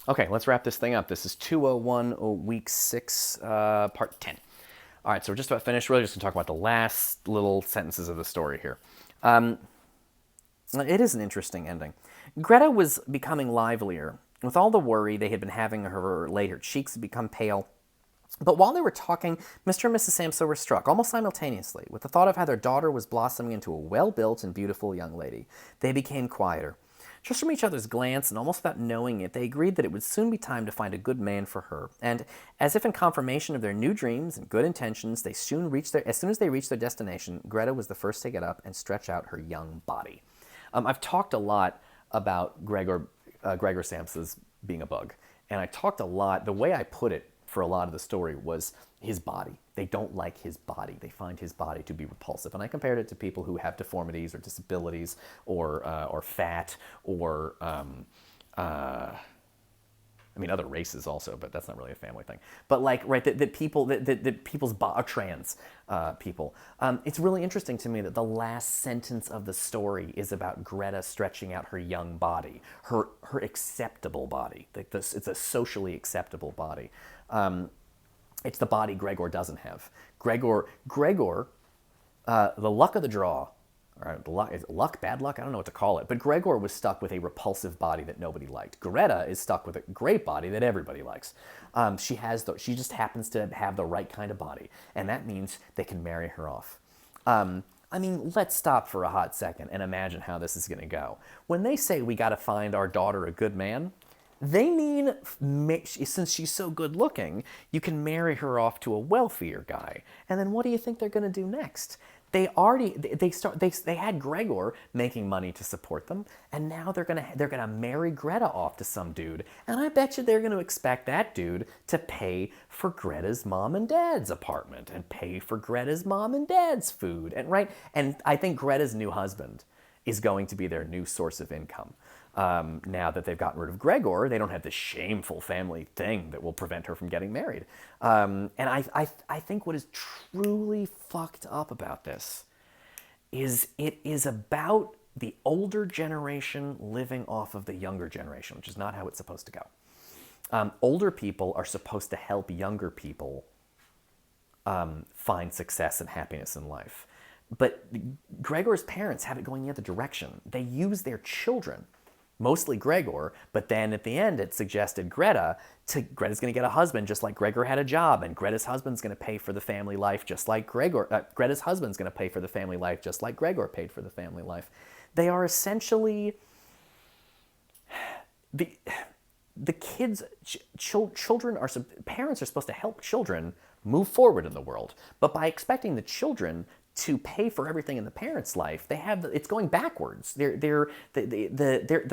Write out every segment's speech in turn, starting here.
Okay, let's wrap this thing up. This is 201, week 6, part 10. All right, so we're just about finished. Really just going to talk about the last little sentences of the story here. It is an interesting ending. Greta was becoming livelier. With all the worry they had been having of her late, her cheeks had become pale. But while they were talking, Mr. and Mrs. Samso were struck, almost simultaneously, with the thought of how their daughter was blossoming into a well-built and beautiful young lady. They became quieter. Just from each other's glance, and almost without knowing it, they agreed that it would soon be time to find a good man for her. And, as if in confirmation of their new dreams and good intentions, as soon as they reached their destination, Greta was the first to get up and stretch out her young body. I've talked a lot about Gregor Samsa's being a bug, and I talked a lot. The way I put it for a lot of the story was his body. They don't like his body. They find his body to be repulsive, and I compared it to people who have deformities or disabilities or fat or I mean, other races also, but that's not really a family thing. But like, right, that people, that people's trans people. It's really interesting to me that the last sentence of the story is about Greta stretching out her young body, her acceptable body. It's a socially acceptable body. It's the body Gregor doesn't have. Gregor, the luck of the draw, or luck, bad luck, I don't know what to call it, but Gregor was stuck with a repulsive body that nobody liked. Greta is stuck with a great body that everybody likes. She just happens to have the right kind of body, and that means they can marry her off. I mean, let's stop for a hot second and imagine how this is going to go. When they say we got to find our daughter a good man, they mean, since she's so good looking, you can marry her off to a wealthier guy. And then what do you think they're going to do next? They had Gregor making money to support them, and now they're gonna marry Greta off to some dude, and I bet you they're gonna expect that dude to pay for Greta's mom and dad's apartment and pay for Greta's mom and dad's food, and I think Greta's new husband is going to be their new source of income. Now that they've gotten rid of Gregor, they don't have this shameful family thing that will prevent her from getting married. And I think what is truly fucked up about this is it is about the older generation living off of the younger generation, which is not how it's supposed to go. Older people are supposed to help younger people find success and happiness in life. But Gregor's parents have it going the other direction. They use their children, mostly Gregor, but then at the end it suggested Greta's going to get a husband just like Gregor had a job, and Greta's husband's going to pay for the family life just like Greta's husband's going to pay for the family life just like Gregor paid for the family life. They are essentially the kids, parents are supposed to help children move forward in the world, but by expecting the children to pay for everything in the parents' life, it's going backwards. The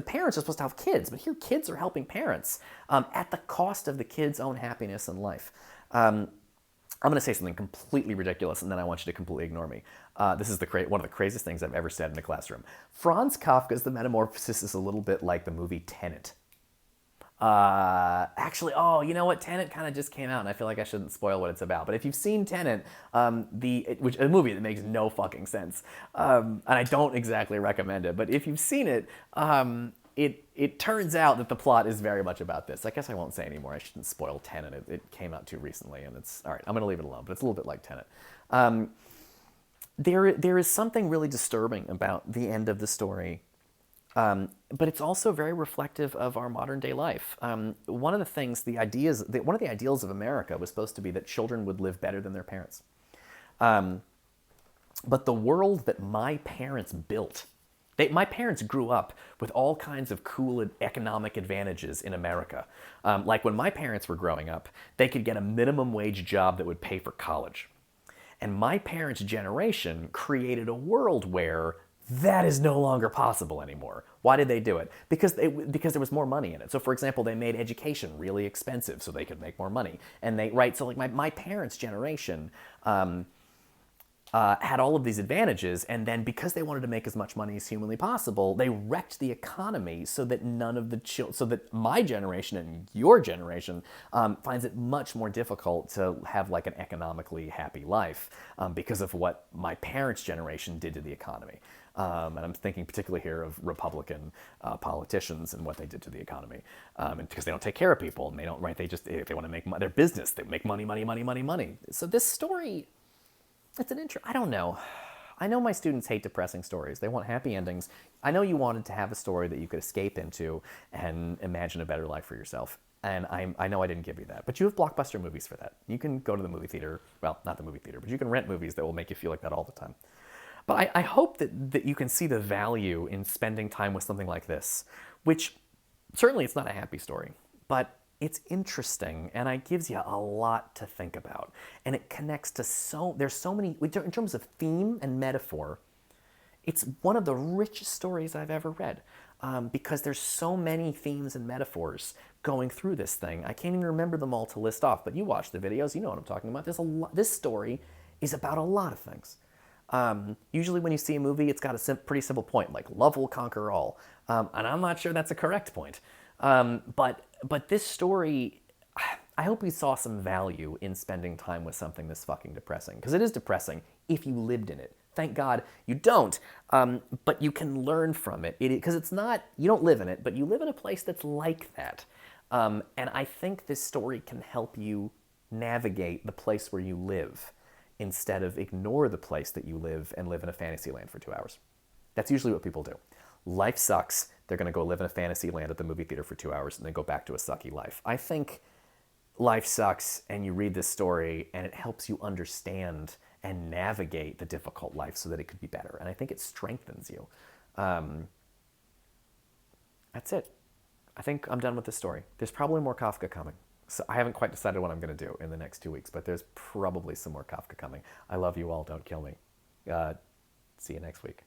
parents are supposed to have kids, but here kids are helping parents at the cost of the kids' own happiness in life. I'm going to say something completely ridiculous, and then I want you to completely ignore me. This is one of the craziest things I've ever said in a classroom. Franz Kafka's The Metamorphosis is a little bit like the movie Tenet. Actually, you know what? Tenet kind of just came out, and I feel like I shouldn't spoil what it's about. But if you've seen Tenet, which a movie that makes no fucking sense, and I don't exactly recommend it, but if you've seen it, it turns out that the plot is very much about this. I guess I won't say anymore. I shouldn't spoil Tenet. It came out too recently, and it's all right. I'm going to leave it alone. But it's a little bit like Tenet. There is something really disturbing about the end of the story. But it's also very reflective of our modern day life. One of the ideals of America was supposed to be that children would live better than their parents. But the world that my parents built, my parents grew up with all kinds of cool economic advantages in America. Like when my parents were growing up, they could get a minimum wage job that would pay for college. And my parents' generation created a world where that is no longer possible anymore. Why did they do it? Because there was more money in it. So for example, they made education really expensive so they could make more money. And so like my parents' generation had all of these advantages, and then because they wanted to make as much money as humanly possible, they wrecked the economy so that none of the so that my generation and your generation finds it much more difficult to have like an economically happy life because of what my parents' generation did to the economy. And I'm thinking particularly here of Republican politicians and what they did to the economy, and because they don't take care of people and they don't, right? They just, if they want to make their business, they make money, money, money, money, money. So this story, it's an intro. I don't know. I know my students hate depressing stories. They want happy endings. I know you wanted to have a story that you could escape into and imagine a better life for yourself. And I know I didn't give you that. But you have blockbuster movies for that. You can go to the movie theater. Well, not the movie theater, but you can rent movies that will make you feel like that all the time. But I hope that you can see the value in spending time with something like this, which certainly it's not a happy story, but it's interesting and it gives you a lot to think about. And it connects to there's so many, in terms of theme and metaphor, it's one of the richest stories I've ever read because there's so many themes and metaphors going through this thing. I can't even remember them all to list off, but you watch the videos, you know what I'm talking about. There's a lot, this story is about a lot of things. Usually when you see a movie, it's got a pretty simple point, like love will conquer all. And I'm not sure that's a correct point. But this story, I hope you saw some value in spending time with something this fucking depressing. Because it is depressing if you lived in it. Thank God you don't. But you can learn from it. Because it's not, you don't live in it, but you live in a place that's like that. And I think this story can help you navigate the place where you live instead of ignore the place that you live and live in a fantasy land for 2 hours. That's usually what people do. Life sucks. They're going to go live in a fantasy land at the movie theater for 2 hours and then go back to a sucky life. I think life sucks and you read this story and it helps you understand and navigate the difficult life so that it could be better. And I think it strengthens you. That's it. I think I'm done with this story. There's probably more Kafka coming. So I haven't quite decided what I'm going to do in the next 2 weeks, but there's probably some more Kafka coming. I love you all. Don't kill me. See you next week.